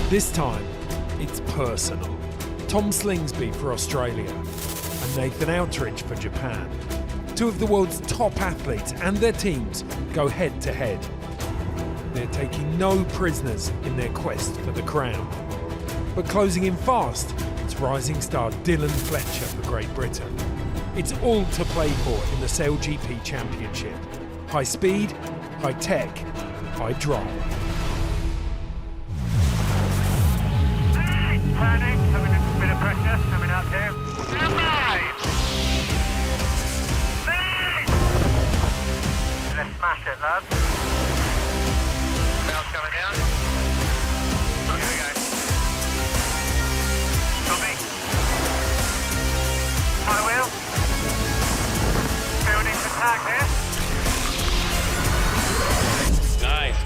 This time, it's personal. Tom Slingsby for Australia and Nathan Outteridge for Japan. Two of the world's top athletes and their teams go head to head. They're taking no prisoners in their quest for the crown. But closing in fast, it's rising star Dylan Fletcher for Great Britain. It's all to play for in the SailGP Championship. High speed, high tech, high drive. Turning, having a bit of pressure coming up here. Let's smash it, lads. Bell's coming down. Here we go. Copy. High wheel. Building to tag here. Nice.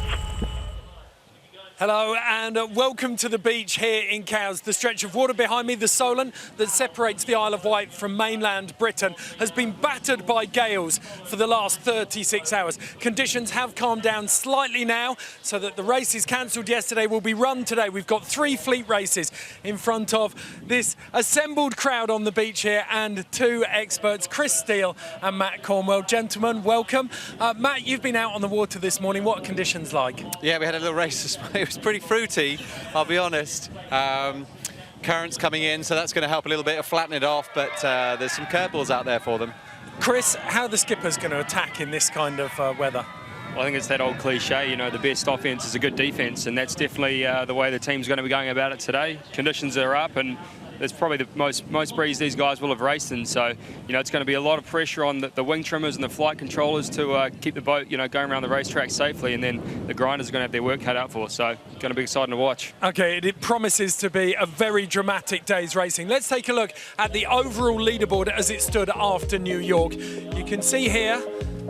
Hello and welcome to the beach here in Cowes. The stretch of water behind me, the Solent, that separates the Isle of Wight from mainland Britain, has been battered by gales for the last 36 hours. Conditions have calmed down slightly now, so that the races cancelled yesterday will be run today. We've got 3 fleet races in front of this assembled crowd on the beach here, and 2 experts, Chris Steele and Matt Cornwell. Gentlemen, welcome. Matt, you've been out on the water this morning. What are conditions like? Yeah, we had a little race this morning. It was pretty fruity, I'll be honest. Currents coming in, so that's going to help a little bit of flatten it off, but there's some curveballs out there for them. Chris, how are the skippers going to attack in this kind of weather? Well, I think it's that old cliche, you know, the best offense is a good defense, and that's definitely the way the team's going to be going about it today. Conditions are up, and it's probably the most breeze these guys will have raced in. So, you know, it's going to be a lot of pressure on the wing trimmers and the flight controllers to keep the boat, you know, going around the racetrack safely, and then the grinders are going to have their work cut out for. So, going to be exciting to watch. Okay, it promises to be a very dramatic day's racing. Let's take a look at the overall leaderboard as it stood after New York. You can see here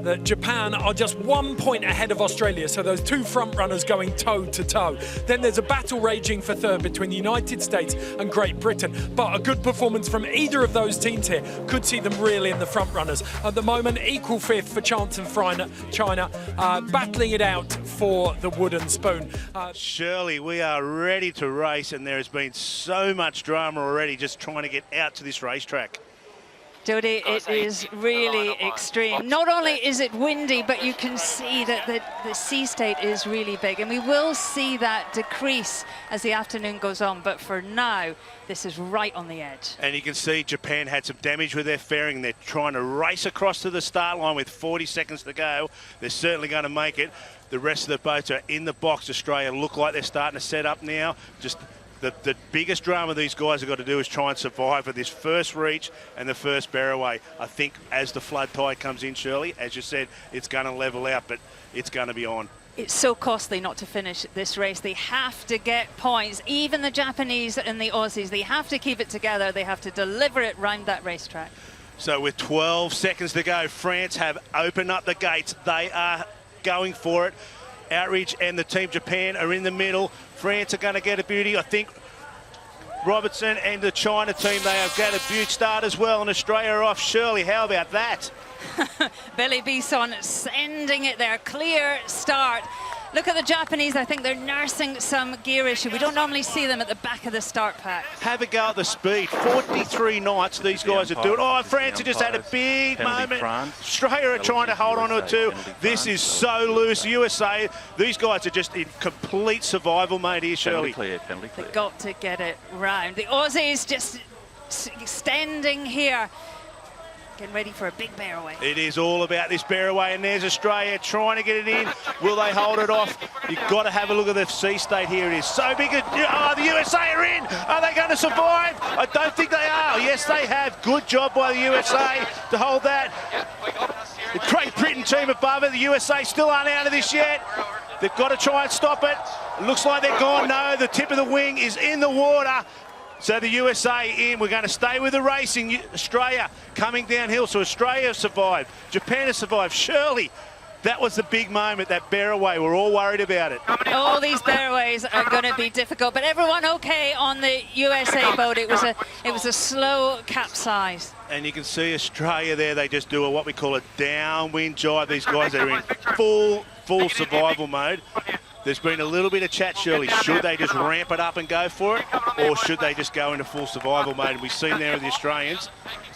that Japan are just 1 point ahead of Australia, so those 2 front runners going toe to toe. Then there's a battle raging for third between the United States and Great Britain, but a good performance from either of those teams here could see them really in the front runners. At the moment, equal 5th for Chance and China, battling it out for the wooden spoon. Shirley, we are ready to race, and there has been so much drama already just trying to get out to this racetrack. Jodie, it is really extreme. Not only is it windy, but you can see that the sea state is really big, and we will see that decrease as the afternoon goes on, but for now, this is right on the edge. And you can see Japan had some damage with their fairing. They're trying to race across to the start line with 40 seconds to go. They're certainly going to make it. The rest of the boats are in the box. Australia look like they're starting to set up now. Just the biggest drama these guys have got to do is try and survive for this first reach and the first bear away. I think as the flood tide comes in, Shirley, as you said, it's going to level out, but it's going to be on. It's so costly not to finish this race. They have to get points. Even the Japanese and the Aussies, they have to keep it together. They have to deliver it round that racetrack. So with 12 seconds to go, France have opened up the gates. They are going for it. Outteridge and the Team Japan are in the middle. France are going to get a beauty. I think Robertson and the China team, they have got a beaut start as well, and Australia are off. Shirley, how about that? Billy Bisson sending it there. Clear start. Look at the Japanese. I think they're nursing some gear issue. We don't normally see them at the back of the start pack. Have a go at the speed. 43 knots these guys are doing. Oh, France have just had a big moment. Australia are trying to hold on to it too. This is so loose. USA, these guys are just in complete survival mode here, Shirley. They've got to get it round. The Aussies just extending here. Getting ready for a big bear away. It is all about this bear away, and there's Australia trying to get it in. Will they hold it off? You've got to have a look at the sea state here. It is so big. Oh, the USA are in. Are they going to survive? I don't think they are. Yes, they have. Good job by the USA to hold that. The Great Britain team above it. The USA still aren't out of this yet. They've got to try and stop it. It looks like they're gone. No, the tip of the wing is in the water. So the USA in. We're going to stay with the racing. Australia coming downhill. So Australia has survived. Japan has survived. Shirley, that was the big moment, that bear away. We're all worried about it. All these bear aways are going to be difficult, but everyone okay on the USA boat. It was a slow capsize. And you can see Australia there. They just do what we call a downwind jibe. These guys are in full survival mode. There's been a little bit of chat, Shirley. Should they just ramp it up and go for it, or should they just go into full survival mode? And we've seen there with the Australians,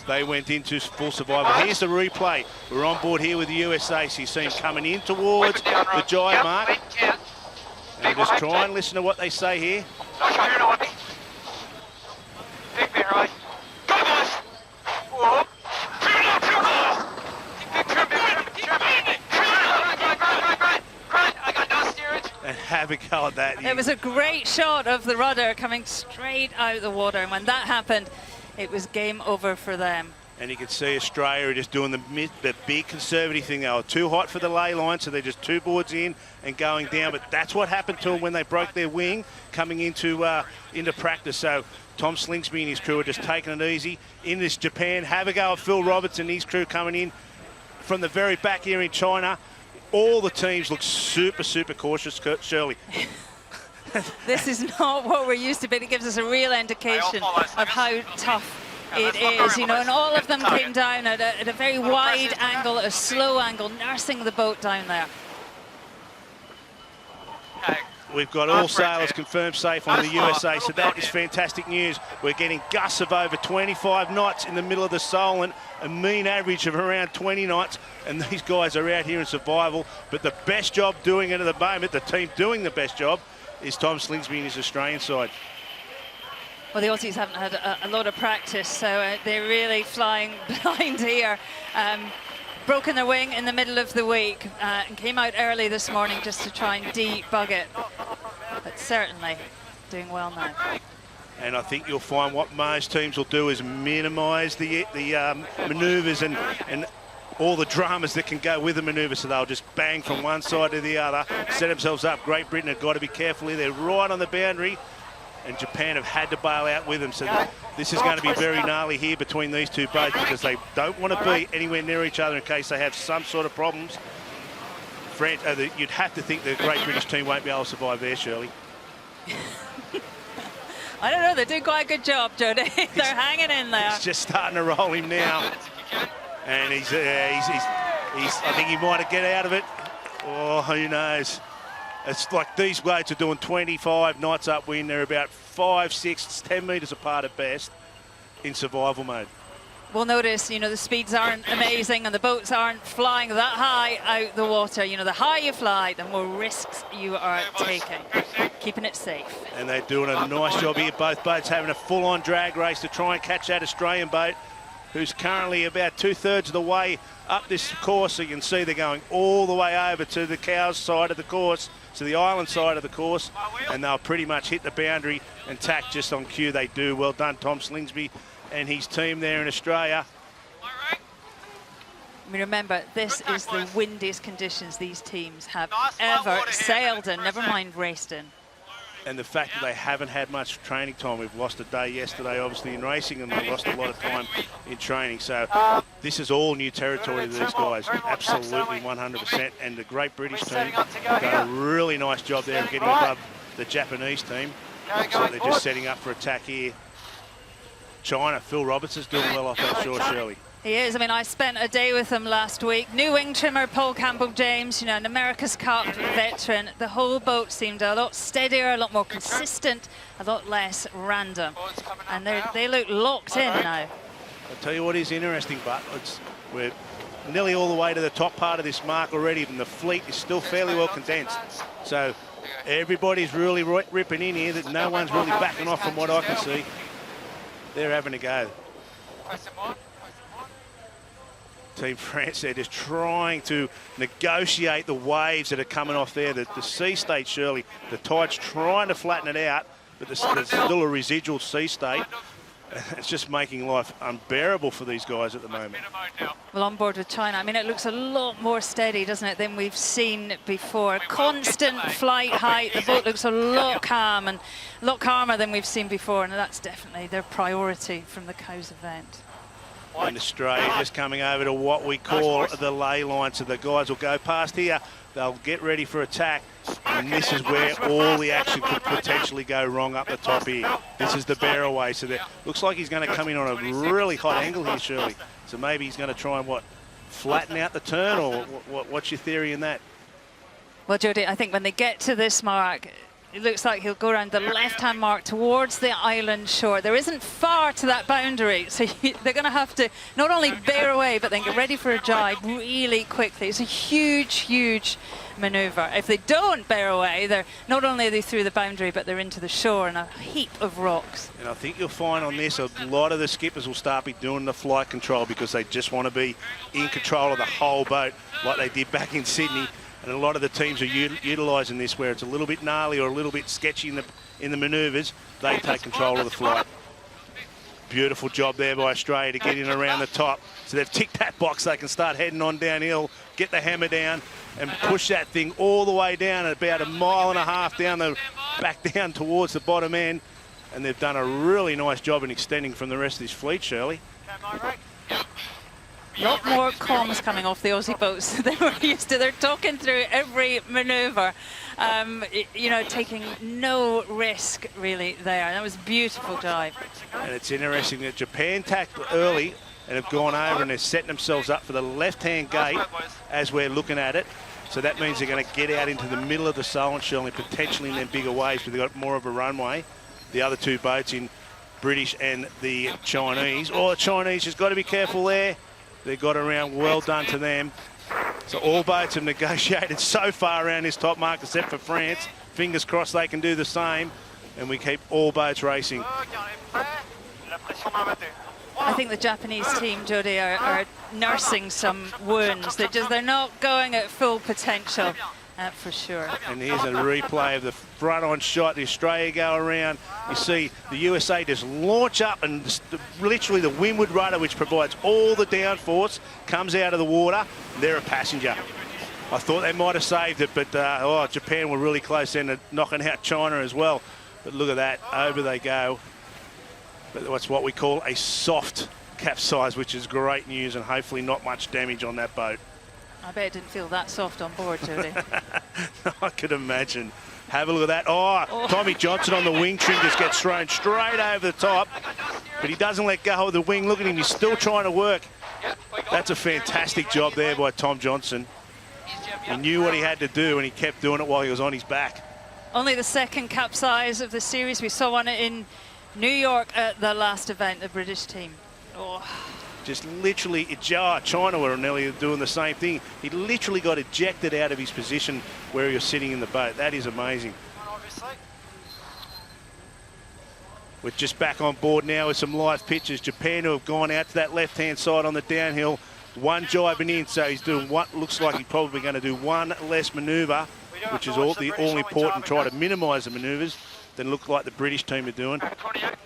they went into full survival. Here's the replay. We're on board here with the USA. So you see him coming in towards the giant mark. And just try and listen to what they say here. Big bear, right? Go, boys! Whoa. I got no steerage. And have a go at that. It was a great shot of the rudder coming straight out the water, and when that happened, it was game over for them. And you can see Australia are just doing the big conservative thing. They were too hot for the lay line, so they're just 2 boards in and going down. But that's what happened to them when they broke their wing coming into practice. So Tom Slingsby and his crew are just taking it easy. In this Japan, have a go at Phil Roberts and his crew coming in from the very back here in China. All the teams look super, super cautious, Shirley. This is not what we're used to, but it gives us a real indication of how tough it is, you know, and all of them came down at a very wide angle, a slow angle, nursing the boat down there. We've got all sailors confirmed safe on the USA, so that is fantastic news. We're getting gusts of over 25 knots in the middle of the Solent, a mean average of around 20 knots, and these guys are out here in survival. But the best job doing it at the moment, the team doing the best job, is Tom Slingsby and his Australian side. Well, the Aussies haven't had a lot of practice, so they're really flying blind here. Broken their wing in the middle of the week and came out early this morning just to try and debug it. But certainly doing well now. And I think you'll find what most teams will do is minimise the manoeuvres and all the dramas that can go with the manoeuvre, so they'll just bang from one side to the other, set themselves up. Great Britain have got to be careful here. They're right on the boundary, and Japan have had to bail out with them. So this is going to be very gnarly here between these two boats, because they don't want to be anywhere near each other in case they have some sort of problems. You'd have to think the Great British team won't be able to survive there, Shirley. I don't know, they're doing quite a good job, Jody. They're hanging in there. He's just starting to roll him now. And he's I think he might have get out of it. Oh, who knows? It's like these boats are doing 25 knots upwind. They're about 5, 6, 10 metres apart at best in survival mode. We'll notice, you know, the speeds aren't amazing and the boats aren't flying that high out the water. You know, the higher you fly, the more risks you are taking, keeping it safe. And they're doing a nice job here. Both boats having a full-on drag race to try and catch that Australian boat, who's currently about 2/3 of the way up this course. So you can see they're going all the way over to the Cows side of the course, to the island side of the course, and they'll pretty much hit the boundary and tack just on cue. They do. Well done, Tom Slingsby and his team there in Australia. I mean, remember, this is the windiest conditions these teams have ever sailed in, never mind raced in. And the fact that they haven't had much training time. We've lost a day yesterday, obviously, in racing, and they've lost a lot of time in training. So this is all new territory to these guys, absolutely 100%. And the Great British team have done a really nice job there of getting above the Japanese team. So they're just setting up for attack here. China, Phil Roberts is doing well off that shore, Shirley. He is. I mean, I spent a day with him last week. New wing trimmer Paul Campbell-James, you know, an America's Cup veteran. The whole boat seemed a lot steadier, a lot more consistent, a lot less random. And they look locked in now. I'll tell you what is interesting, but we're nearly all the way to the top part of this mark already, and the fleet is still fairly well condensed. So everybody's really ripping in here. That no one's really backing off from what I can see. They're having a go. Team France, they're just trying to negotiate the waves that are coming off there. The sea state, Shirley, the tide's trying to flatten it out, but there's still a residual sea state. It's just making life unbearable for these guys at the moment. Well, on board with China, I mean, it looks a lot more steady, doesn't it, than we've seen before. Constant flight height. The boat looks a lot calm and a lot calmer than we've seen before, and that's definitely their priority from the Cows event. And Australia just coming over to what we call the lay line. So the guys will go past here, they'll get ready for attack, and this is where all the action could potentially go wrong up the top here. This is the bear away. So that looks like he's going to come in on a really hot angle here, Shirley. So maybe he's going to try and, flatten out the turn, or what's your theory in that? Well, Jodie, I think when they get to this mark, it looks like he'll go around the left-hand mark towards the island shore. There isn't far to that boundary, so they're going to have to not only bear away, but then get ready for a jibe really quickly. It's a huge, huge manoeuvre. If they don't bear away, they're not only are they through the boundary, but they're into the shore and a heap of rocks. And I think you'll find on this, a lot of the skippers will start be doing the flight control because they just want to be in control of the whole boat like they did back in Sydney. And a lot of the teams are utilising this where it's a little bit gnarly or a little bit sketchy in the manoeuvres. They take control of the flight. Beautiful job there by Australia to get in around the top. So they've ticked that box. They can start heading on downhill, get the hammer down and push that thing all the way down at about 1.5 miles down back down towards the bottom end. And they've done a really nice job in extending from the rest of this fleet, Shirley. A lot more comms coming off the Aussie boats than we're used to. They're talking through every manoeuvre, you know, taking no risk really there. That was a beautiful dive. And it's interesting that Japan tacked early and have gone over and they're setting themselves up for the left-hand gate as we're looking at it. So that means they're going to get out into the middle of the Solent Shell and potentially in their bigger waves, but they've got more of a runway. The other two boats in British and the Chinese. Oh, the Chinese has got to be careful there. They got around, well done to them. So all boats have negotiated so far around this top mark except for France. Fingers crossed they can do the same and we keep all boats racing. I think the Japanese team, Jodie, are nursing some wounds. They're not going at full potential. For sure. And here's a replay of the front-on shot. The Australia go around. You see the USA just launch up and literally the windward rudder, which provides all the downforce, comes out of the water. They're a passenger. I thought they might have saved it, but Japan were really close in to knocking out China as well. But look at that. Over they go. But that's what we call a soft capsize, which is great news and hopefully not much damage on that boat. I bet it didn't feel that soft on board, Jodie. I could imagine. Have a look at that. Oh, Tommy Johnson on the wing trim just gets thrown straight over the top. But he doesn't let go of the wing. Look at him. He's still trying to work. That's a fantastic job there by Tom Johnson. He knew what he had to do, and he kept doing it while he was on his back. Only the second capsize of the series. We saw one in New York at the last event, the British team. Oh. Just literally, China were nearly doing the same thing. He literally got ejected out of his position where he was sitting in the boat. That is amazing. We're just back on board now with some live pictures. Japan, who have gone out to that left-hand side on the downhill, one jibing in, so he's doing what looks like he's probably going to do one less manoeuvre, which is all important, try to minimise the manoeuvres than look like the British team are doing.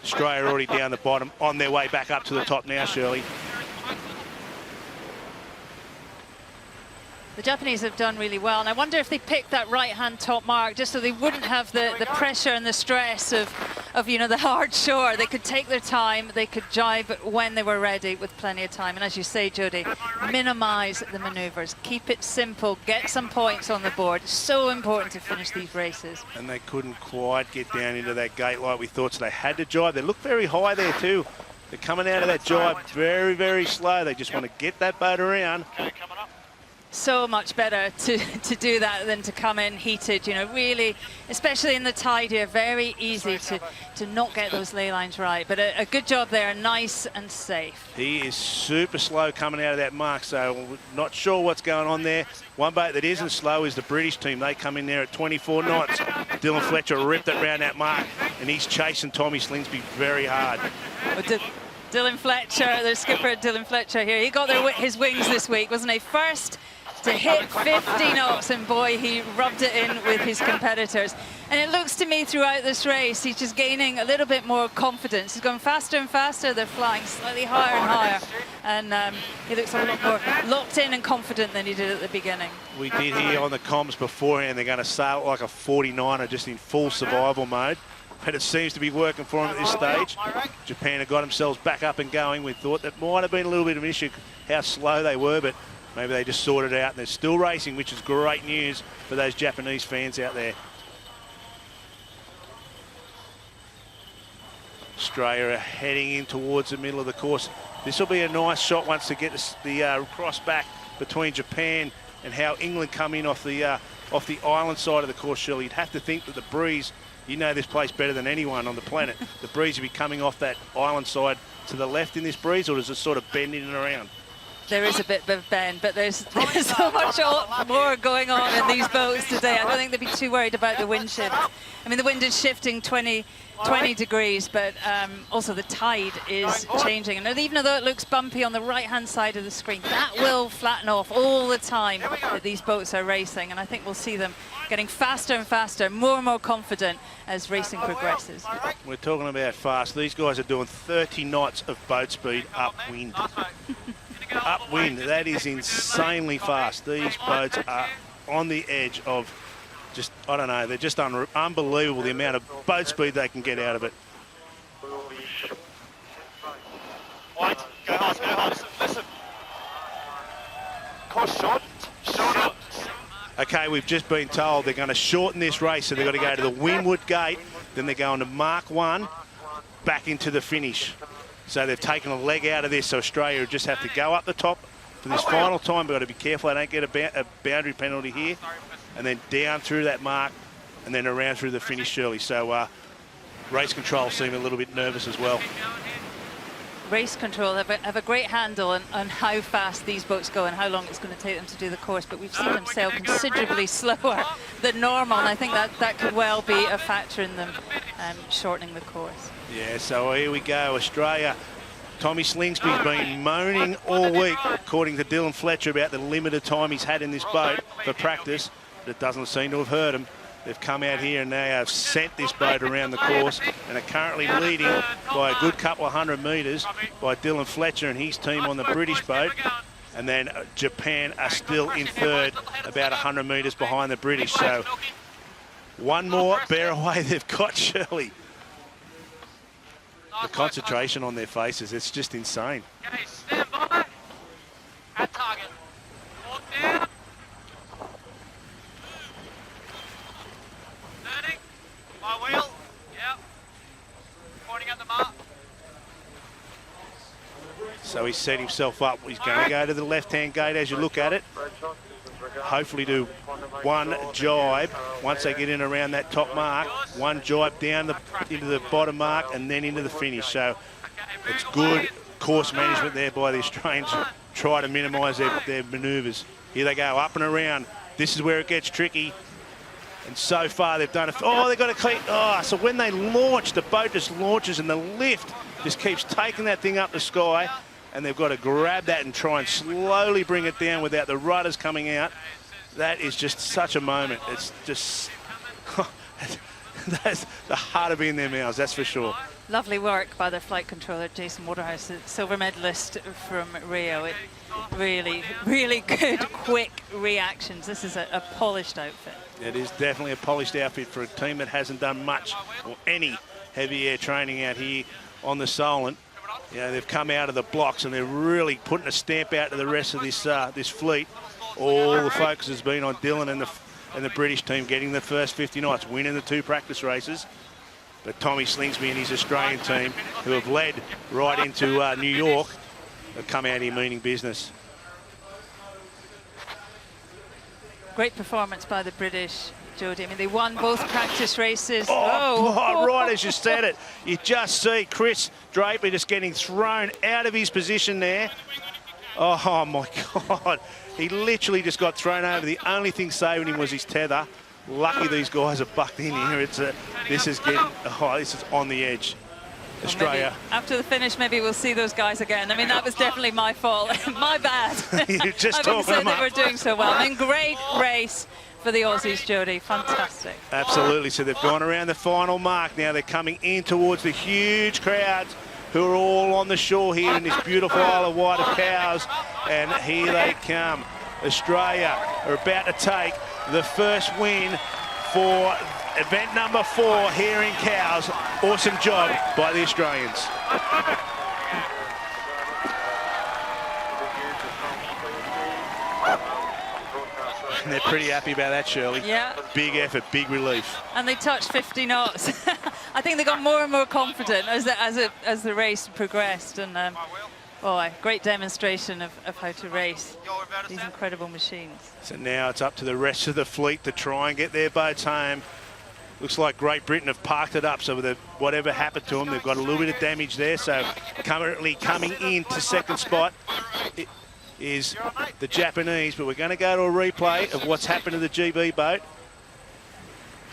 Australia already down the bottom, on their way back up to the top now, Shirley. The Japanese have done really well, and I wonder if they picked that right-hand top mark just so they wouldn't have the pressure and the stress of you know, the hard shore. They could take their time, they could jibe when they were ready with plenty of time. And as you say, Jodie, minimise the manoeuvres, keep it simple, get some points on the board. So important to finish these races. And they couldn't quite get down into that gate like we thought, so they had to jibe. They look very high there too. They're coming out of that jibe very, very slow. They just want to get that boat around. So much better to do that than to come in heated, you know, really, especially in the tide here, very easy to not get those ley lines right. But a good job there, nice and safe. He is super slow coming out of that mark, so not sure what's going on there. One boat that isn't slow is the British team. They come in there at 24 knots. Dylan Fletcher ripped it around that mark, and he's chasing Tommy Slingsby very hard. Dylan Fletcher, the skipper Dylan Fletcher here, he got his wings this week, wasn't he? First to hit 50 knots, and boy, he rubbed it in with his competitors. And it looks to me throughout this race, he's just gaining a little bit more confidence. He's going faster and faster. They're flying slightly higher and higher. And he looks a lot more locked in and confident than he did at the beginning. We did hear on the comms beforehand, they're going to sail like a 49er, just in full survival mode. But it seems to be working for him at this stage. Japan have got themselves back up and going. We thought that might have been a little bit of an issue, how slow they were, but maybe they just sorted it out, and they're still racing, which is great news for those Japanese fans out there. Australia are heading in towards the middle of the course. This will be a nice shot once they get the cross back between Japan and how England come in off the island side of the course, Shirley, you'd have to think that the breeze, you know this place better than anyone on the planet, the breeze would be coming off that island side to the left in this breeze, or does it sort of bend in and around? There is a bit of bend, but there's so much more going on in these boats today. I don't think they'd be too worried about the wind shift. I mean, the wind is shifting 20 degrees, but also the tide is changing. And even though it looks bumpy on the right-hand side of the screen, that will flatten off all the time that these boats are racing. And I think we'll see them getting faster and faster, more and more confident as racing progresses. We're talking about fast. These guys are doing 30 knots of boat speed upwind. Upwind, that is insanely fast. These boats are on the edge of just, I don't know, they're just unbelievable the amount of boat speed they can get out of it. White, go hard, listen. Course short. Okay, we've just been told they're going to shorten this race, so they've got to go to the windward gate, then they're going to Mark 1, back into the finish. So they've taken a leg out of this, so Australia just have to go up the top for this final time. We've got to be careful they don't get a boundary penalty here. And then down through that mark, and then around through the finish, Shirley. So race control seem a little bit nervous as well. Race control have a great handle on how fast these boats go and how long it's going to take them to do the course, but we've seen them sail considerably slower than normal, and I think that could well be a factor in them shortening the course. Yeah, so here we go, Australia. Tommy Slingsby's been moaning all week, according to Dylan Fletcher, about the limited time he's had in this boat for practice, but it doesn't seem to have hurt him. They've come out here and they have sent this boat around the course and are currently leading by a good couple of 100 metres by Dylan Fletcher and his team on the British boat. And then Japan are still in third, about 100 metres behind the British. So one more bear away they've got, Shirley. The concentration on their faces, it's just insane. Okay, stand by. At target. Walk down. Turning. My wheel. Yep. Pointing at the mark. So he's set himself up. He's going to go to the left-hand gate as you look at it. Hopefully do one jibe once they get in around that top mark. One jibe down into the bottom mark and then into the finish. So it's good course management there by the Australians. Try to minimise their manoeuvres. Here they go, up and around. This is where it gets tricky. And so far they've done it. Oh, they've got a clean. Oh, so when they launch, the boat just launches and the lift just keeps taking that thing up the sky. And they've got to grab that and try and slowly bring it down without the rudders coming out. That is just such a moment. It's just, that's the heart of being in their mouths, that's for sure. Lovely work by their flight controller, Jason Waterhouse, the silver medalist from Rio. Really, really good, quick reactions. This is a polished outfit. It is definitely a polished outfit for a team that hasn't done much or any heavy air training out here on the Solent. You know, they've come out of the blocks and they're really putting a stamp out to the rest of this fleet. All the focus has been on Dylan and the British team getting the first 50 knots, winning the 2 practice races. But Tommy Slingsby and his Australian team, who have led right into New York, have come out here meaning business. Great performance by the British, Jodie. I mean, they won both practice races. Oh, right as you said it. You just see Chris Draper just getting thrown out of his position there. Oh, my God. He literally just got thrown over. The only thing saving him was his tether. Lucky these guys are bucked in here. This is on the edge. Australia. Well, after the finish, maybe we'll see those guys again. I mean, that was definitely my fault. My bad. You're just I wouldn't talking say them they up. were doing so well. I mean, great race for the Aussies, Jodie. Fantastic. Absolutely. So they've gone around the final mark. Now they're coming in towards the huge crowds who are all on the shore here in this beautiful Isle of Wight of Cows. And here they come. Australia are about to take the first win for event number 4 here in Cows. Awesome job by the Australians. And they're pretty happy about that, Shirley. Yeah. Big effort, big relief. And they touched 50 knots. I think they got more and more confident as the race progressed. And Oh, a great demonstration of how to race these incredible machines. So now it's up to the rest of the fleet to try and get their boats home. Looks like Great Britain have parked it up, so with whatever happened to them, they've got a little bit of damage there. So currently coming into second spot is the Japanese, but we're going to go to a replay of what's happened to the GB boat.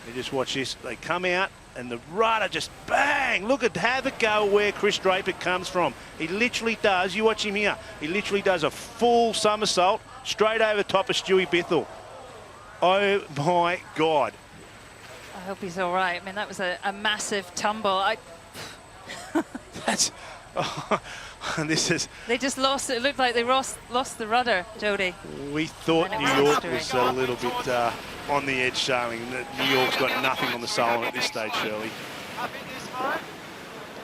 You just watch this. They come out and the rudder just bang. Look at, have a go where Chris Draper comes from. He literally does, you watch him here, he literally does a full somersault straight over the top of Stewie Bithell. Oh my God. I hope he's all right. I mean, that was a massive tumble. That's, oh, this is... They just lost it. It looked like they lost the rudder, Jodie. We thought New York was a little bit on the edge sailing. New York's got nothing on the Solon at this stage, Shirley.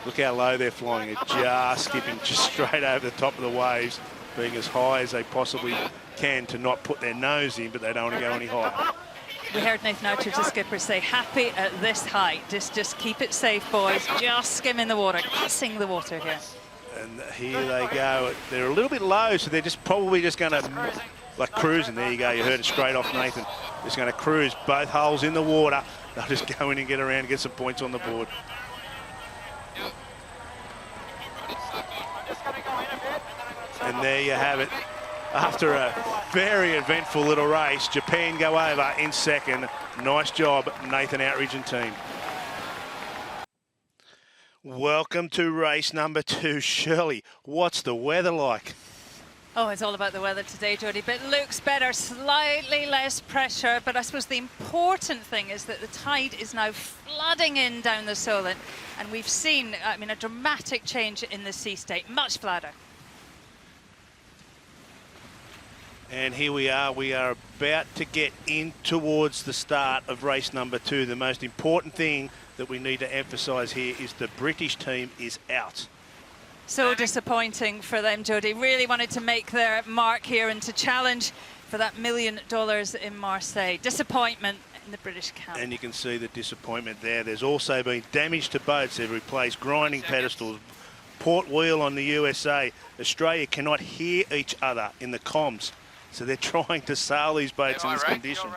Look how low they're flying. They're just skipping just straight over the top of the waves, being as high as they possibly can to not put their nose in, but they don't want to go any higher. We heard Nathan Outteridge, the skipper, say, happy at this height. Just keep it safe, boys. Just skimming the water, kissing the water here. And here they go. They're a little bit low, so they're just probably just going to, like cruising. There you go. You heard it straight off Nathan. Just going to cruise both hulls in the water. They'll just go in and get around and get some points on the board. And there you have it. After a very eventful little race, Japan go over in second. Nice job, Nathan Outteridge and team. Welcome to race number 2. Shirley, what's the weather like? Oh, it's all about the weather today, Jodie, but it looks better, slightly less pressure, but I suppose the important thing is that the tide is now flooding in down the Solent, and we've seen, I mean, a dramatic change in the sea state, much flatter. And here we are about to get in towards the start of race number 2. The most important thing that we need to emphasise here is the British team is out. So disappointing for them, Jodie. Really wanted to make their mark here and to challenge for that $1 million in Marseille. Disappointment in the British camp. And you can see the disappointment there. There's also been damage to boats. They've replaced grinding pedestals, port wheel on the USA. Australia cannot hear each other in the comms. So they're trying to sail these boats in this condition.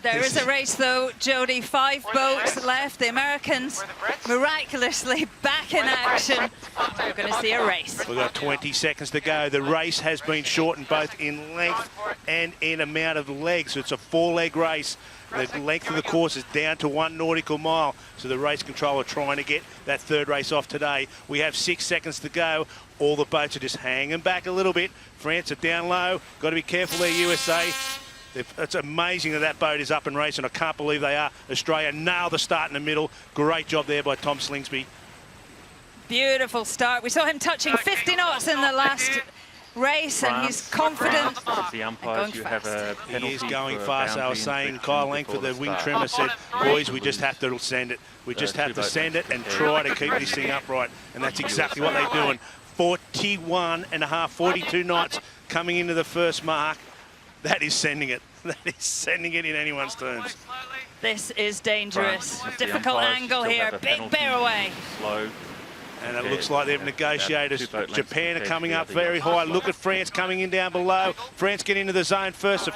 There is a race though, Jodie. 5 boats left. The Americans miraculously back in action. We're going to see a race. We've got 20 seconds to go. The race has been shortened both in length and in amount of legs. So it's a 4-leg race. The length of the course is down to 1 nautical mile. So the race controller trying to get that third race off today. We have 6 seconds to go. All the boats are just hanging back a little bit. France are down low. Got to be careful there, USA. It's amazing that that boat is up and racing. I can't believe they are. Australia nailed the start in the middle. Great job there by Tom Slingsby. Beautiful start. We saw him touching 50 knots in the last race, and he's confident. The umpires, you have a penalty. He is going fast. I was saying Kyle Langford, the wing trimmer, said, boys, we just have to send it. We just have to send it and try to keep this thing upright. And that's exactly what they're doing. 42 knots coming into the first mark. That is sending it. That is sending it in anyone's terms. This is dangerous. Difficult angle here. Big bear away. Slow. And it looks like they've negotiated. Japan are coming up very high. Look at France coming in down below. France get into the zone first. So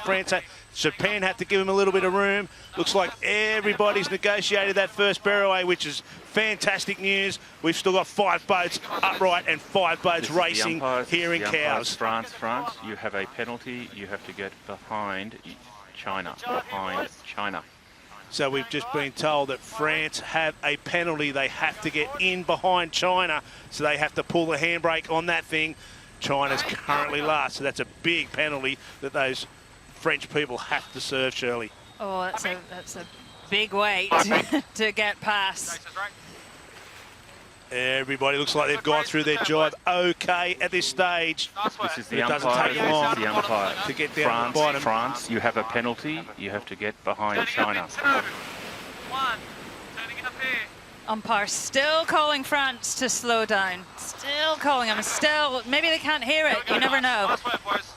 Japan have to give them a little bit of room. Looks like everybody's negotiated that first bear away, which is fantastic news. We've still got 5 boats upright and 5 boats racing here in Cowes. France, you have a penalty. You have to get behind China. So we've just been told that France have a penalty. They have to get in behind China, so they have to pull the handbrake on that thing. China's currently last, so that's a big penalty that those French people have to serve, Shirley. Oh, that's a big weight to get past. Everybody looks like they've gone through their job okay at this stage. This is the it doesn't umpire. take long This is the umpire. to get down to the bottom. France, you have a penalty. You have to get behind China. Umpire still calling France to slow down. Still calling them. Still, maybe they can't hear it. You never know.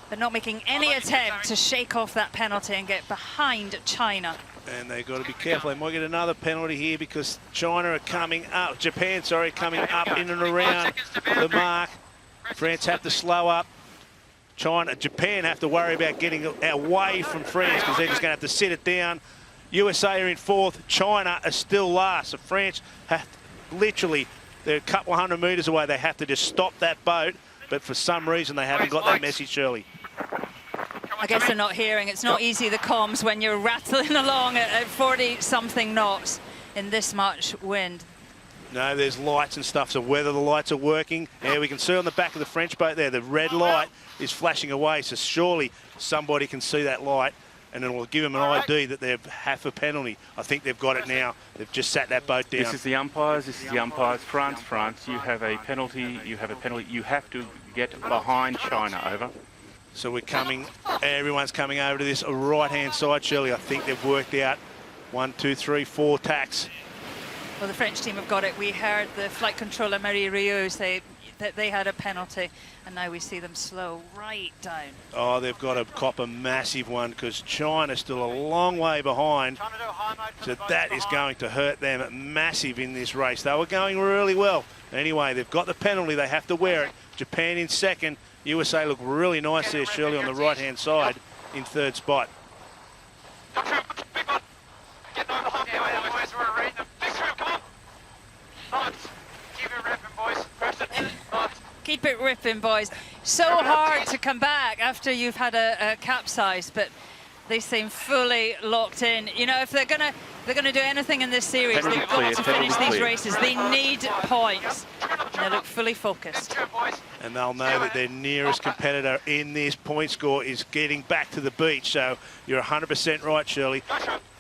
They're not making any attempt to shake off that penalty and get behind China. And they've got to be careful. They might get another penalty here because China are coming up. Japan, sorry, coming up in and around the mark. France have to slow up. Japan have to worry about getting away from France because they're just going to have to sit it down. USA are in fourth. China are still last. So France have literally, they're a couple of 100 metres away. They have to just stop that boat. But for some reason, they haven't got that message, Shirley. I guess they're not hearing. It's not easy, the comms, when you're rattling along at 40-something knots in this much wind. No, there's lights and stuff, so whether the lights are working, yeah, we can see on the back of the French boat there, the red light is flashing away, so surely somebody can see that light, and it will give them an ID that they've half a penalty. I think they've got it now. They've just sat that boat down. This is the umpires. This is the umpires. France, you have a penalty. You have a penalty. You have to get behind China. Over. So we're coming, everyone's coming over to this right-hand side, Shirley. I think they've worked out 1, 2, 3, 4 tacks. Well, the French team have got it. We heard the flight controller, Marie Rieu, say that they had a penalty, and now we see them slow right down. Oh, they've got to cop a massive one because China's still a long way behind. So that is going to hurt them massive in this race. They were going really well. Anyway, they've got the penalty. They have to wear it. Japan in second. USA look really nice there, Shirley, on the right-hand side in third spot. Keep it ripping, boys. So hard to come back after you've had a capsize, but they seem fully locked in. You know, if they're gonna do anything in this series, they've got to finish these races. They need points. And they look fully focused. And they'll know that their nearest competitor in this point score is getting back to the beach. So you're 100% right, Shirley.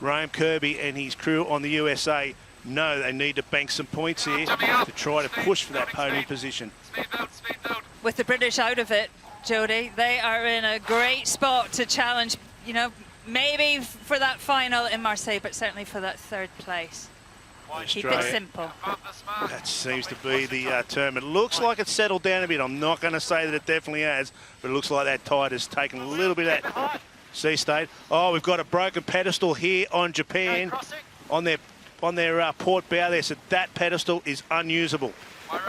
Ryan Kirby and his crew on the USA know they need to bank some points here to try to push for that podium position. With the British out of it, Jodie, they are in a great spot to challenge, you know, maybe for that final in Marseille, but certainly for that third place. Keep it simple. That seems to be the term. It looks like it's settled down a bit. I'm not going to say that it definitely has, but it looks like that tide has taken a little bit of that sea state. Oh, we've got a broken pedestal here on Japan, on their port bow there, so that pedestal is unusable.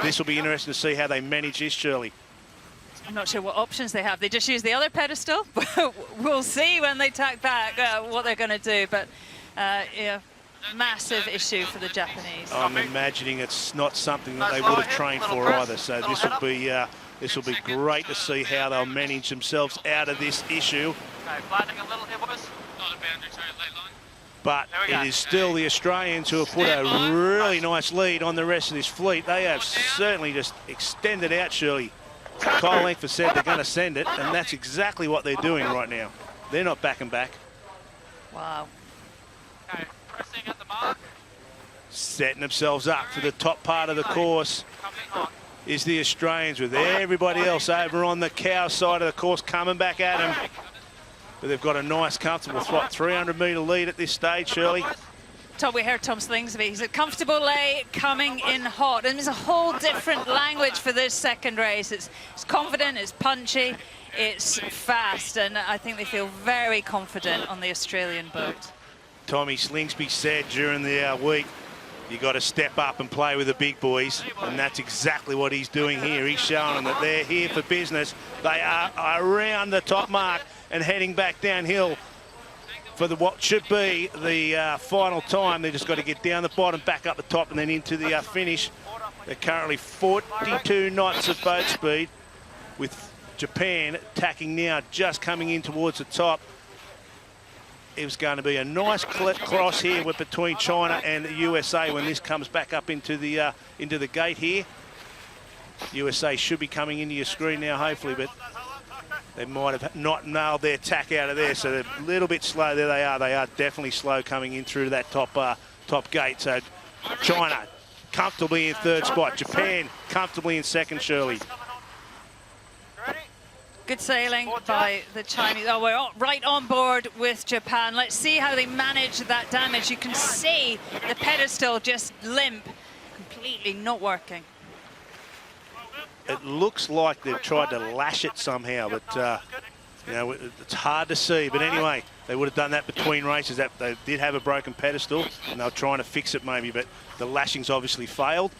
This will be interesting to see how they manage this, Shirley. I'm not sure what options they have. They just use the other pedestal. We'll see when they tack back what they're going to do, but yeah, massive issue for the Japanese. I'm imagining it's not something that they would have trained for either, so this will be great to see how they'll manage themselves out of this issue. But it is still the Australians who have put a really nice lead on the rest of this fleet. They have certainly just extended out, Shirley. Kyle Langford said they're going to send it, and that's exactly what they're doing right now. They're not backing back. Wow. Okay, pressing at the mark. Setting themselves up for the top part of the course is the Australians, with everybody else over on the cow side of the course coming back at them. But they've got a nice, comfortable 300-metre lead at this stage, Shirley. Tom, we heard Tom Slingsby. He's a comfortable lay coming in hot. And there's a whole different language for this second race. It's confident, it's punchy, it's fast. And I think they feel very confident on the Australian boat. Tommy Slingsby said during the week, you got to step up and play with the big boys. And that's exactly what he's doing here. He's showing them that they're here for business. They are around the top mark and heading back downhill for what should be the final time. They just got to get down the bottom, back up the top, and then into the finish. They're currently 42 knots of boat speed, with Japan tacking now, just coming in towards the top. It was going to be a nice cross here between China and the USA when this comes back up into the gate here. USA should be coming into your screen now, hopefully, but they might have not nailed their tack out of there, so they're a little bit slow. There they are. They are definitely slow coming in through that top gate. So China comfortably in third spot. Japan comfortably in second, Shirley. Good sailing by the Chinese. Oh, we're right on board with Japan. Let's see how they manage that damage. You can see the pedestal just limp, completely not working. It looks like they've tried to lash it somehow, but you know, it's hard to see. But anyway, they would have done that between races. That they did have a broken pedestal, and they were trying to fix it maybe, but the lashings obviously failed.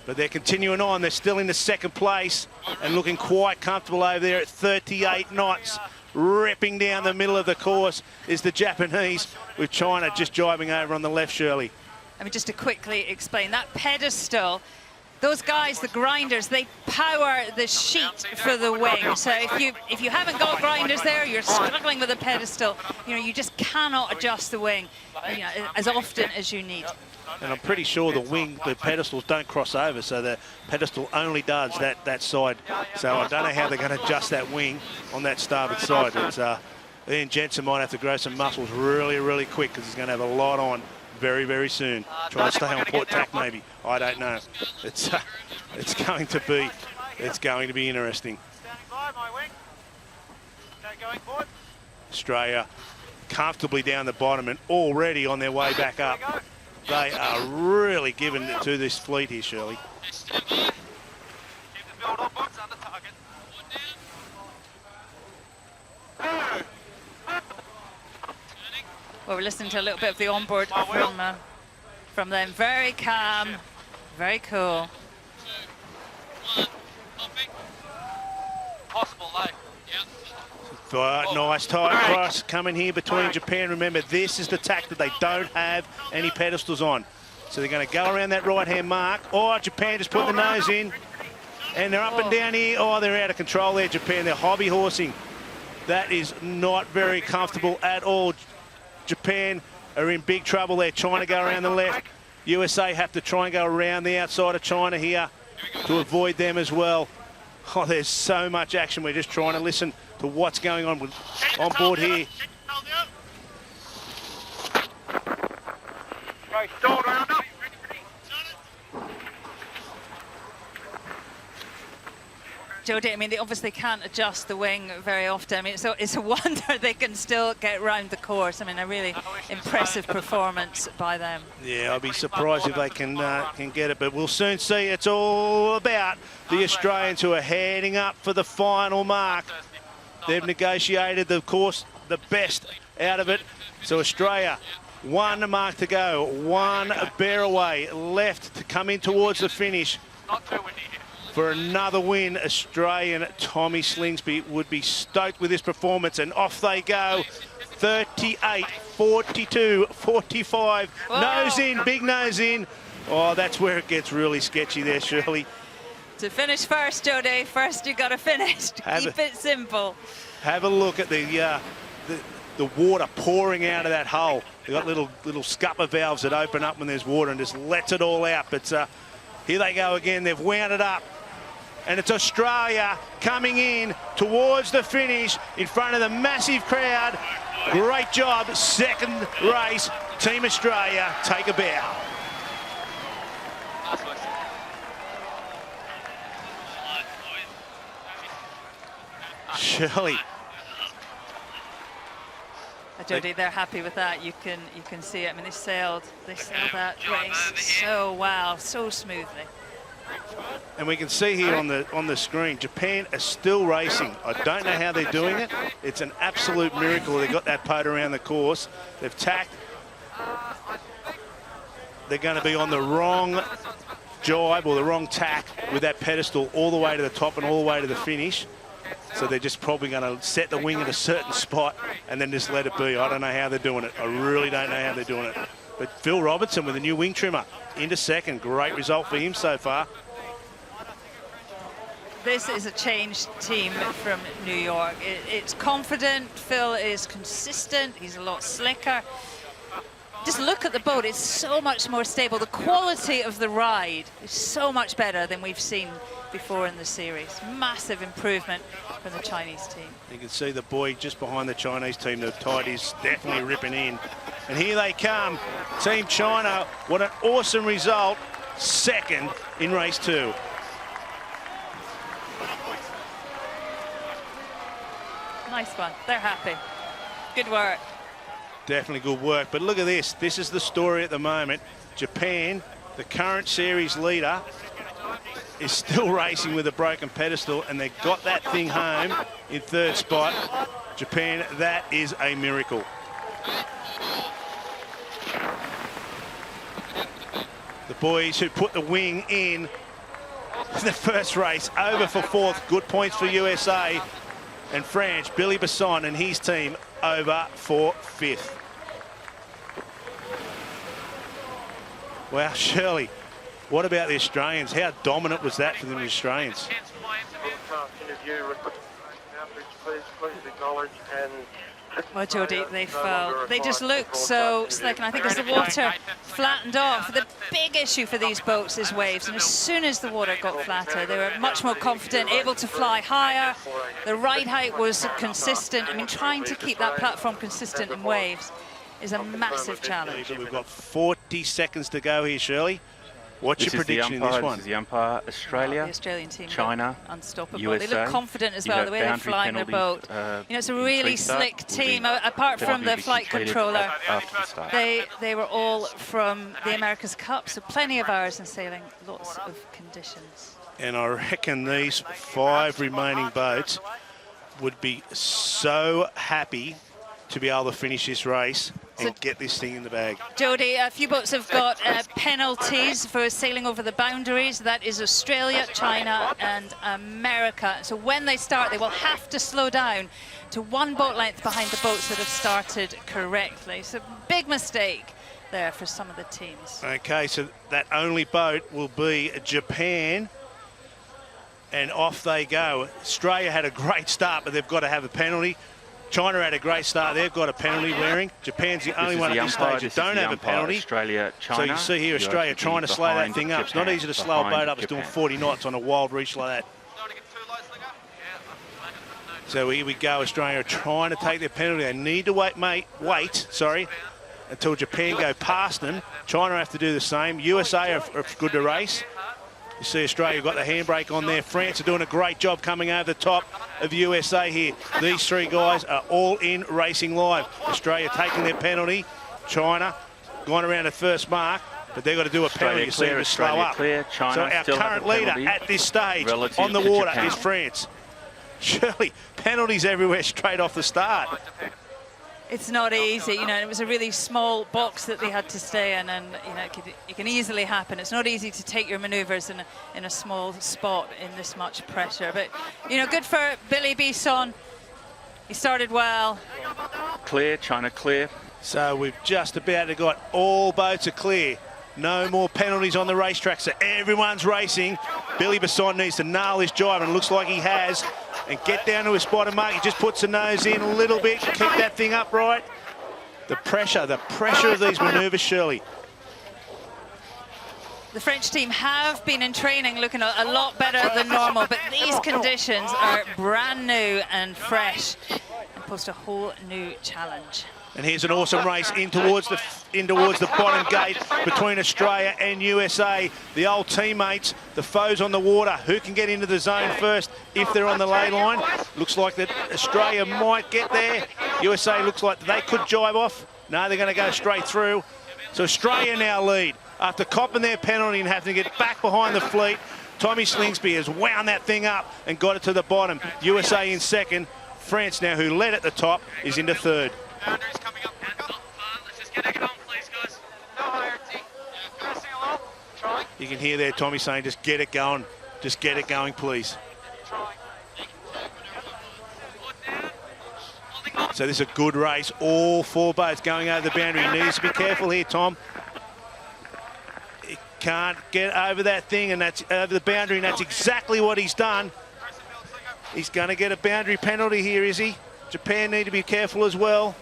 But they're continuing on. They're still in the second place and looking quite comfortable over there at 38 knots. Ripping down the middle of the course is the Japanese, with China just driving over on the left, Shirley. I mean, just to quickly explain, that pedestal, those guys, the grinders, they power the sheet for the wing. So if you haven't got grinders there, you're struggling with a pedestal. You know, you just cannot adjust the wing, you know, as often as you need. And I'm pretty sure the pedestals don't cross over, so the pedestal only does that side. So I don't know how they're going to adjust that wing on that starboard side. It's, Ian Jensen might have to grow some muscles really, really quick, because he's going to have a lot on very, very soon. Try to stay on port tack, maybe. I don't know. It's going to be interesting. Standing by, my wing. Okay, going forward. Australia comfortably down the bottom and already on their way back up. They are really giving it to this fleet here, Shirley. Keep the build on books under target. Well, we're listening to a little bit of the onboard from them. Very calm, very cool. Possible low. Nice tight cross coming here between Japan. Remember, this is the tack that they don't have any pedestals on. So they're going to go around that right-hand mark. Oh, Japan just put the nose in. And they're up and down here. Oh, they're out of control there, Japan. They're hobby horsing. That is not very comfortable at all. Japan are in big trouble. They're trying to go around the left. USA have to try and go around the outside of China here to avoid them as well. Oh, there's so much action. We're just trying to listen to what's going on board here. Jodie, I mean, they obviously can't adjust the wing very often. I mean, it's a wonder they can still get round the course. I mean, a really impressive performance by them. Yeah, I'll be surprised if they can get it, but we'll soon see. It's all about the Australians who are heading up for the final mark. They've negotiated, of course, the best out of it. So Australia, one mark to go, one bear away left to come in towards the finish. For another win, Australian Tommy Slingsby would be stoked with this performance, and off they go. 38, 42, 45, nose in, big nose in. Oh, that's where it gets really sketchy there, Shirley. To finish first, Jodie, first you got to finish. Keep it simple. Have a look at the water pouring out of that hull. They've got little scupper valves that open up when there's water and just lets it all out. But here they go again. They've wound it up. And it's Australia coming in towards the finish in front of the massive crowd. Great job. Second race. Team Australia take a bow. Shirley. Jodie, they're happy with that. You can see it. I mean, they sailed that race so well, so smoothly. And we can see here on the screen, Japan are still racing. I don't know how they're doing it. It's an absolute miracle they got that boat around the course. They've tacked. They're going to be on the wrong jibe or the wrong tack with that pedestal all the way to the top and all the way to the finish. So they're just probably going to set the wing at a certain spot and then just let it be. I don't know how they're doing it. I really don't know how they're doing it. But Phil Robertson with a new wing trimmer into second. Great result for him so far. This is a changed team from New York. It's confident. Phil is consistent. He's a lot slicker. Just look at the boat. It's so much more stable. The quality of the ride is so much better than we've seen before in the series. Massive improvement from the Chinese team. You can see the buoy just behind the Chinese team. The tide is definitely ripping in. And here they come. Team China, what an awesome result. Second in race 2. Nice one. They're happy. Good work. Definitely good work. But look at this. This is the story at the moment. Japan, the current series leader, is still racing with a broken pedestal, and they got that thing home in third spot. Japan, that is a miracle. The boys who put the wing in in the first race, over for fourth. Good points for USA. And France, Billy Besson and his team over for fifth. Wow, Shirley, what about the Australians? How dominant was that for the Australians? Well, Jodie, they fell. They just looked so slick, and I think as the water flattened off, the big issue for these boats is waves, and as soon as the water got flatter, they were much more confident, able to fly higher. The ride height was consistent. I mean, trying to keep that platform consistent in waves is a massive challenge. We've got 40 seconds to go here, Shirley. What's your prediction in this one? This is the umpire. Australia, the Australian team, China, unstoppable. USA. They look confident as well, the way they're flying their boat. You know, it's a really slick team. Apart from the flight controller, they were all from the America's Cup, so plenty of hours in sailing, lots of conditions. And I reckon these 5 remaining boats would be so happy to be able to finish this race and get this thing in the bag. Jodie, a few boats have got penalties for sailing over the boundaries. That is Australia, China and America. So when they start, they will have to slow down to 1 boat length behind the boats that have started correctly. So big mistake there for some of the teams. Okay, so that only boat will be Japan, and off they go. Australia had a great start, but they've got to have a penalty. China had a great start. They've got a penalty wearing. Japan's the only one at this stage that don't have a penalty. Australia, China. So you see here Australia trying to slow that thing up. It's not easy to slow a boat up. It's doing 40 knots on a wild reach like that. So here we go. Australia are trying to take their penalty. They need to wait until Japan go past them. China have to do the same. USA are good to race. You see Australia got the handbrake on there. France are doing a great job coming over the top of USA here. These 3 guys are all in racing live. Australia taking their penalty. China gone around the first mark, but they've got to do a penalty. You see them slow up. So our current leader at this stage on the water is France. Surely penalties everywhere straight off the start. It's not easy, you know, it was a really small box that they had to stay in, and, you know, it can easily happen. It's not easy to take your manoeuvres in a small spot in this much pressure. But, you know, good for Billy Besson. He started well. Clear, China clear. So we've just about got all boats are clear. No more penalties on the racetrack, so everyone's racing. Billy Besson needs to nail this jibe, and it looks like he has, and get down to his bottom mark. He just puts the nose in a little bit, keep that thing upright. The pressure of these manoeuvres, Shirley. The French team have been in training looking a lot better than normal, but these conditions are brand new and fresh and pose a whole new challenge. And here's an awesome race in towards the bottom gate between Australia and USA. The old teammates, the foes on the water. Who can get into the zone first if they're on the lay line? Looks like that Australia might get there. USA looks like they could jibe off. No, they're going to go straight through. So Australia now lead after copping their penalty and having to get back behind the fleet. Tommy Slingsby has wound that thing up and got it to the bottom. USA in second. France now, who led at the top, is into third. Boundaries coming up. Let's just get it on, please, guys. No higher, T. Pressing along. Trying. You can hear there Tommy saying, just get it going. Just get it going, please. So this is a good race. All 4 boats going over the boundary. He needs to be careful here, Tom. He can't get over that thing, and that's over the boundary, and that's exactly what he's done. He's going to get a boundary penalty here, is he? Japan need to be careful as well.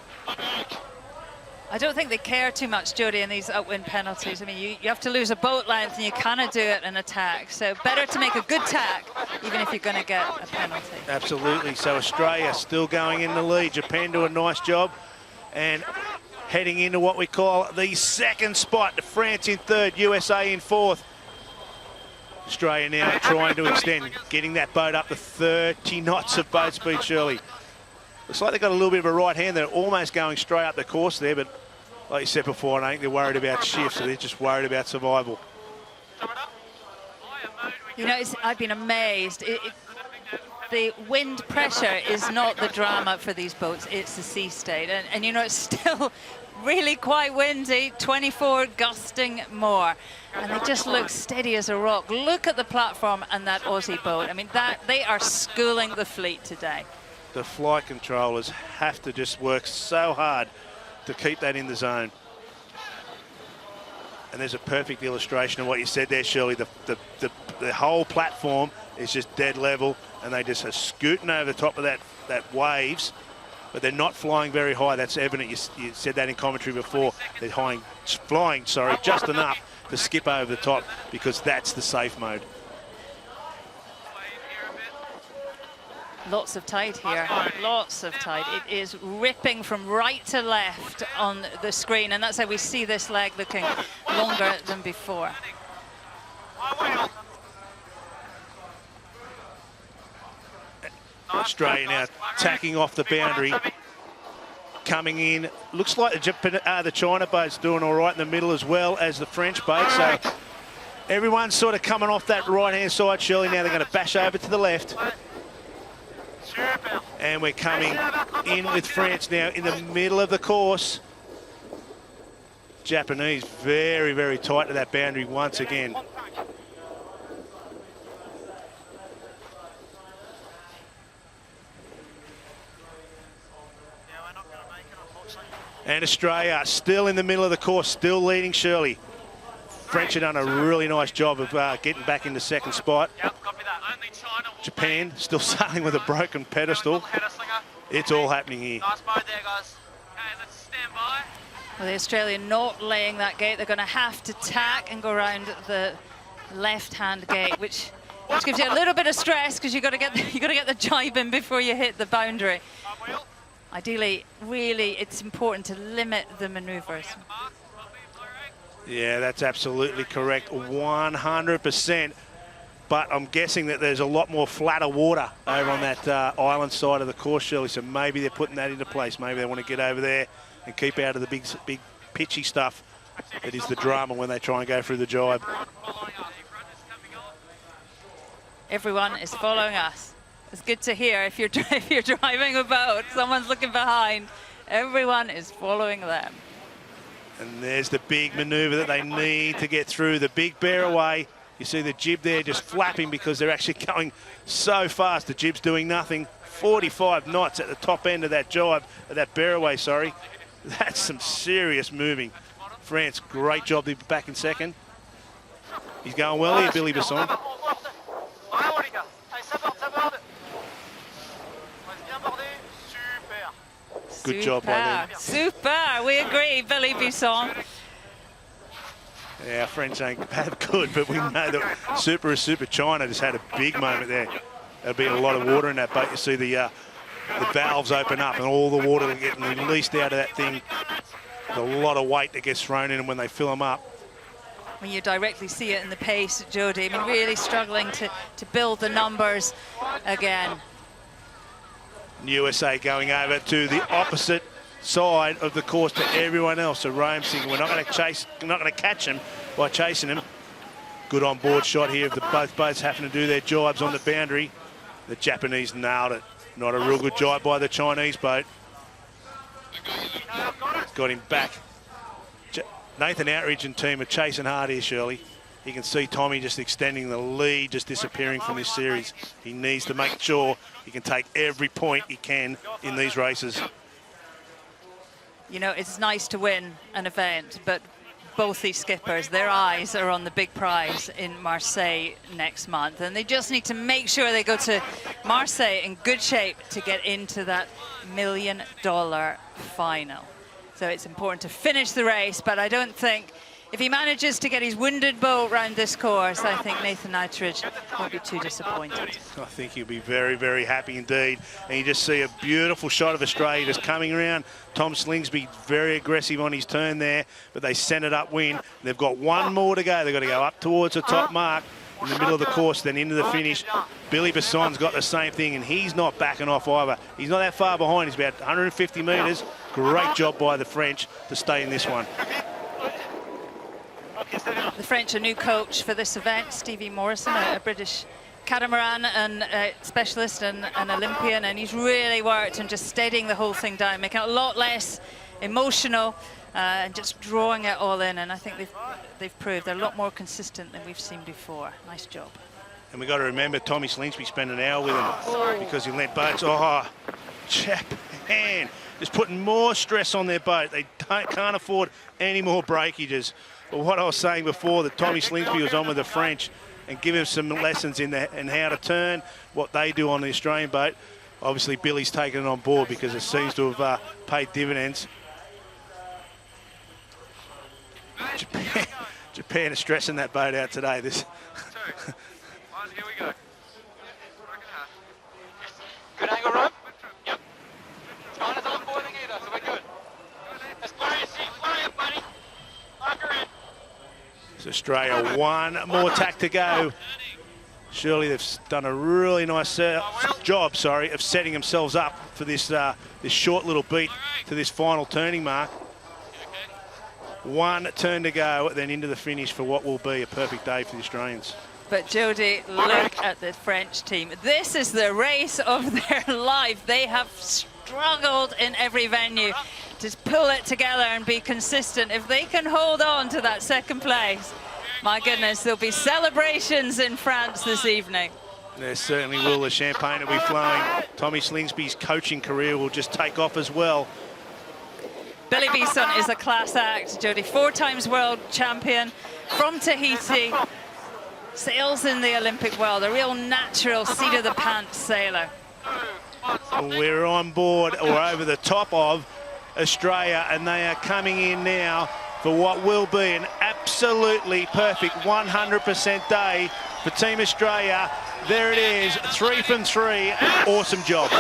I don't think they care too much, Jodie, in these upwind penalties. I mean, you have to lose a boat length and you cannot do it in attack. So better to make a good tack, even if you're going to get a penalty. Absolutely. So Australia still going in the lead. Japan do a nice job. And heading into what we call the second spot. France in third, USA in fourth. Australia now trying to extend, getting that boat up to 30 knots of boat speed, Shirley. Looks like they've got a little bit of a right hand. They're almost going straight up the course there, but like you said before, I think they're worried about shifts, so they're just worried about survival. You know, I've been amazed. The wind pressure is not the drama for these boats, it's the sea state. And you know, it's still really quite windy, 24 gusting more. And they just look steady as a rock. Look at the platform and that Aussie boat. I mean, they are schooling the fleet today. The flight controllers have to just work so hard to keep that in the zone. And there's a perfect illustration of what you said there, Shirley. The whole platform is just dead level, and they just are scooting over the top of that waves, but they're not flying very high. That's evident. You said that in commentary before. They're flying, just enough to skip over the top, because that's the safe mode. Lots of tide here, lots of tide. It is ripping from right to left on the screen, and that's how we see this leg looking longer than before. Australia now tacking off the boundary, coming in. Looks like the China boat's doing all right in the middle, as well as the French boat. So everyone's sort of coming off that right-hand side, Shirley. Now they're going to bash over to the left. And we're coming in with France now in the middle of the course. Japanese very, very tight to that boundary once again. And Australia still in the middle of the course, still leading, Shirley. French have done a really nice job of getting back into second spot. Japan still sailing with a broken pedestal. It's all happening here. Well, the Australian not laying that gate. They're going to have to tack and go around the left-hand gate, which gives you a little bit of stress, because you got to get the jibe in before you hit the boundary. Ideally, really, it's important to limit the manoeuvres. Yeah, that's absolutely correct, 100%. But I'm guessing that there's a lot more flatter water over on that island side of the course, Shirley, so maybe they're putting that into place. Maybe they want to get over there and keep out of the big pitchy stuff that is the drama when they try and go through the jibe. Everyone is following us. It's good to hear if you're driving a boat, someone's looking behind. Everyone is following them. And there's the big manoeuvre that they need to get through, the big bear away. You see the jib there just flapping because they're actually going so fast. The jib's doing nothing. 45 knots at the top end of that jibe, that bear away, sorry. That's some serious moving. France, great job to be back in second. He's going well here, Billy Besson. Good job by them. Super, we agree, Billy Bisson. Yeah, French ain't that good, but we know that Super is Super. China just had a big moment there. There'll be a lot of water in that boat. You see the valves open up and all the water getting released out of that thing. There's a lot of weight that gets thrown in them when they fill them up. When you directly see it in the pace, Jodie, I mean, really struggling to build the numbers again. USA going over to the opposite side of the course to everyone else. So Rome thinking we're not going to catch him by chasing him. Good on board shot here of both boats having to do their jibes on the boundary. The Japanese nailed it. Not a real good jibe by the Chinese boat. Got him back. Nathan Outteridge and team are chasing hard here, Shirley. You can see Tommy just extending the lead, just disappearing from this series. He needs to make sure he can take every point he can in these races. You know, it's nice to win an event, but both these skippers, their eyes are on the big prize in Marseille next month, and they just need to make sure they go to Marseille in good shape to get into that $1 million final. So it's important to finish the race, but I don't think, if he manages to get his wounded boat round this course, I think Nathan Outteridge won't be too disappointed. I think he'll be very, very happy indeed. And you just see a beautiful shot of Australia just coming around. Tom Slingsby very aggressive on his turn there, but they sent it upwind. They've got one more to go. They've got to go up towards the top mark in the middle of the course, then into the finish. Billy Besson's got the same thing, and he's not backing off either. He's not that far behind. He's about 150 metres. Great job by the French to stay in this one. The French, a new coach for this event, Stevie Morrison, a British catamaran and specialist and an Olympian, and he's really worked on just steadying the whole thing down, making it a lot less emotional and just drawing it all in. And I think they've proved they're a lot more consistent than we've seen before. Nice job. And we've got to remember Tommy Slingsby spent an hour with him because he lent boats. Oh, Japan just putting more stress on their boat. They can't afford any more breakages. But what I was saying before, that Tommy Slingsby was on with the French and give him some lessons in how to turn, what they do on the Australian boat. Obviously, Billy's taken it on board because it seems to have paid dividends. Japan is stressing that boat out today. Here we go. Good angle, Rob? Yep. China's not boiling either, so we're good. Let's fly your seat, fly it, buddy. Lock her in. So Australia, one more tack to go. Surely they've done a really nice job, of setting themselves up for this this short little beat to this final turning mark. One turn to go, then into the finish for what will be a perfect day for the Australians. But Jody, look at the French team. This is the race of their life. They have struggled in every venue to pull it together and be consistent. If they can hold on to that second place, my goodness, there'll be celebrations in France this evening. There certainly will. The champagne will be flowing. Tommy Slingsby's coaching career will just take off as well. Billy Beeson is a class act, Jody. 4 times world champion from Tahiti. Sails in the Olympic world, a real natural seat-of-the-pants sailor. We're on board, or over the top of, Australia, and they are coming in now for what will be an absolutely perfect 100% day for Team Australia. There it is, 3 from 3. Awesome job.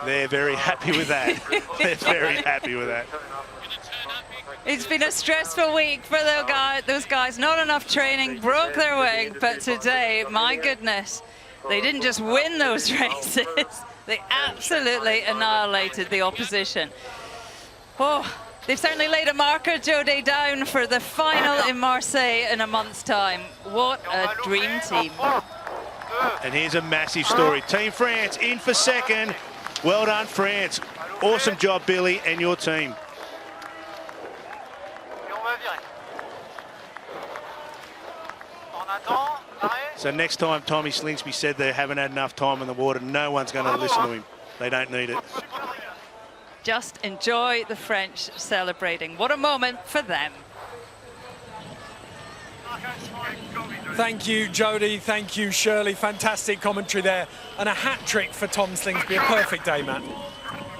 They're very happy with that. They're very happy with that. It's been a stressful week for those guys. Not enough training, broke their wing, but today, my goodness, they didn't just win those races. They absolutely annihilated the opposition. Oh, they've certainly laid a marker, Jody, down for the final in Marseille in a month's time. What a dream team. And here's a massive story. Team France in for second. Well done, France. Awesome job, Billy, and your team. So next time Tommy Slingsby said they haven't had enough time in the water, no one's going to listen to him. They don't need it. Just enjoy the French celebrating. What a moment for them. Thank you, Jody. Thank you, Shirley. Fantastic commentary there. And a hat-trick for Tom Slingsby. A perfect day, Matt.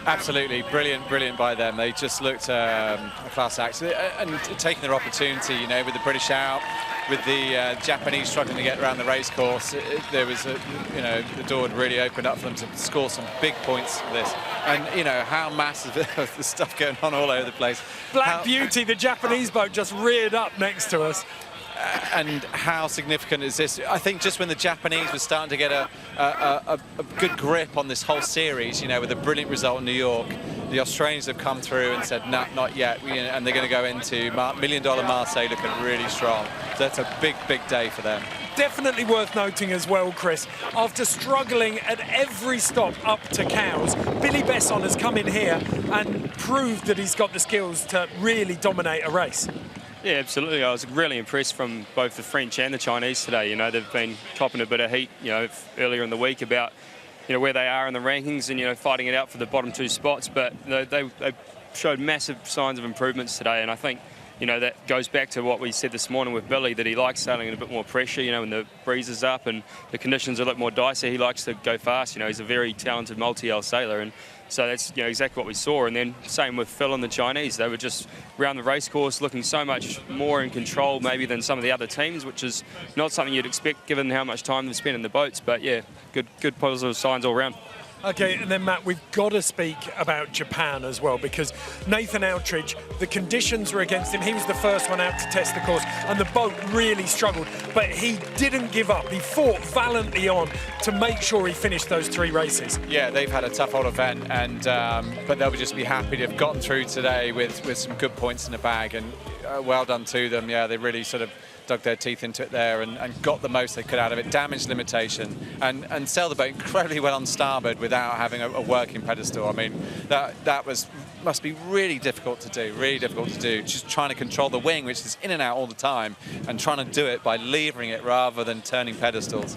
Absolutely. Brilliant, brilliant by them. They just looked a class act. And taking their opportunity, you know, with the British out, with the Japanese struggling to get around the race course, there was, you know, the door had really opened up for them to score some big points for this. And, you know, how massive the stuff going on all over the place. Black Beauty, the Japanese boat, just reared up next to us. And how significant is this? I think just when the Japanese were starting to get a good grip on this whole series, you know, with a brilliant result in New York, the Australians have come through and said, no, not yet. And they're going to go into $1 million Marseille looking really strong. So that's a big, big day for them. Definitely worth noting as well, Chris, after struggling at every stop up to Cowes, Billy Besson has come in here and proved that he's got the skills to really dominate a race. Yeah, absolutely. I was really impressed from both the French and the Chinese today. You know, they've been copping a bit of heat, you know, earlier in the week about, you know, where they are in the rankings and, you know, fighting it out for the bottom 2 spots. But they showed massive signs of improvements today. And I think, you know, that goes back to what we said this morning with Billy, that he likes sailing in a bit more pressure, you know, when the breeze is up and the conditions are a little more dicey. He likes to go fast. You know, he's a very talented multi-hull sailor. And so that's, you know, exactly what we saw. And then same with Phil and the Chinese. They were just around the race course looking so much more in control maybe than some of the other teams, which is not something you'd expect given how much time they've spent in the boats. But yeah, good positive signs all around. Okay, and then Matt, we've got to speak about Japan as well, because Nathan Outteridge, the conditions were against him. He was the first one out to test the course, and the boat really struggled, but he didn't give up. He fought valiantly on to make sure he finished those 3 races. Yeah, they've had a tough old event, and but they'll just be happy to have gotten through today with some good points in the bag, and well done to them. Yeah, they really sort of dug their teeth into it there and got the most they could out of it, damage limitation, and sailed the boat incredibly well on starboard without having a working pedestal. I mean, that must be really difficult to do, just trying to control the wing, which is in and out all the time, and trying to do it by levering it rather than turning pedestals.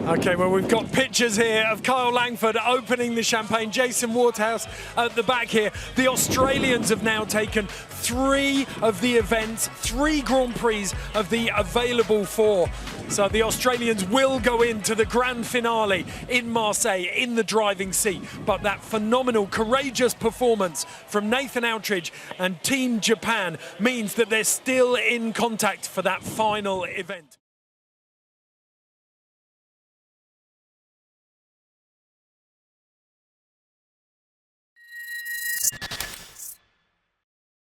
Okay, well, we've got pictures here of Kyle Langford opening the champagne. Jason Waterhouse at the back here. The Australians have now taken 3 of the events, 3 Grand Prix of the available 4. So the Australians will go into the grand finale in Marseille in the driving seat. But that phenomenal, courageous performance from Nathan Outteridge and Team Japan means that they're still in contact for that final event.